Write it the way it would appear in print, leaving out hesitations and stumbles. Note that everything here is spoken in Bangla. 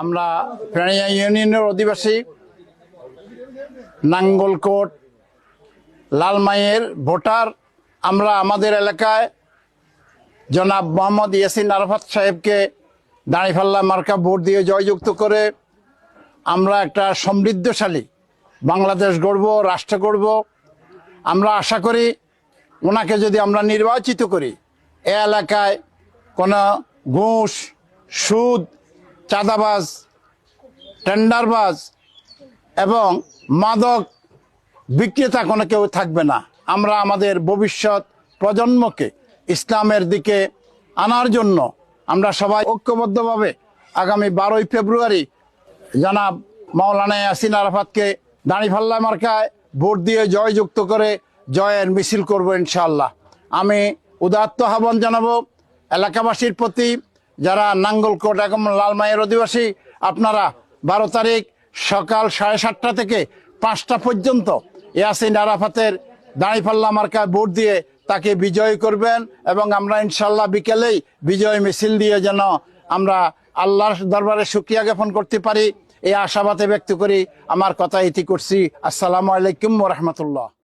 আমরা ফেনীয়া ইউনিয়নের অধিবাসী নাঙ্গলকোট লালমাইয়ের ভোটার। আমরা আমাদের এলাকায় জনাব মোহাম্মদ ইয়াসিন আরাফাত সাহেবকে দাঁড়িপাল্লা মার্কা ভোট দিয়ে জয়যুক্ত করে আমরা একটা সমৃদ্ধশালী বাংলাদেশ গড়ব, রাষ্ট্র গড়ব। আমরা আশা করি ওনাকে যদি আমরা নির্বাচিত করি, এ এলাকায় কোনো ঘুষ, সুদ, চাঁদাবাজ, টেন্ডারবাজ এবং মাদক বিক্রেতা কোনো কেউ থাকবে না। আমরা আমাদের ভবিষ্যৎ প্রজন্মকে ইসলামের দিকে আনার জন্য আমরা সবাই ঐক্যবদ্ধভাবে আগামী 12ই ফেব্রুয়ারি জনাব মাওলানা ইয়াসিন আরাফাতকে দাঁড়িপাল্লা মার্কায় ভোট দিয়ে জয়যুক্ত করে জয়ের মিছিল করব ইনশাআল্লাহ। আমি উদাত্ত আহ্বান জানাবো এলাকাবাসীর প্রতি, যারা নাঙ্গলকোট এবং লালমাইয়ের অধিবাসী, আপনারা 12 তারিখ সকাল 7:30টা থেকে 5টা পর্যন্ত ইয়াসিন আরাফাতের দাঁড়িপাল্লা মার্কায় ভোট দিয়ে তাকে বিজয় করবেন এবং আমরা ইনশাল্লাহ বিকেলেই বিজয় মিছিল দিয়ে যেন আমরা আল্লাহর দরবারে শুকরিয়া জ্ঞাপন করতে পারি, এই আশাবাদে ব্যক্ত করি আমার কথা ইতি করছি। আসসালামু আলাইকুম ওয়া রাহমাতুল্লাহ।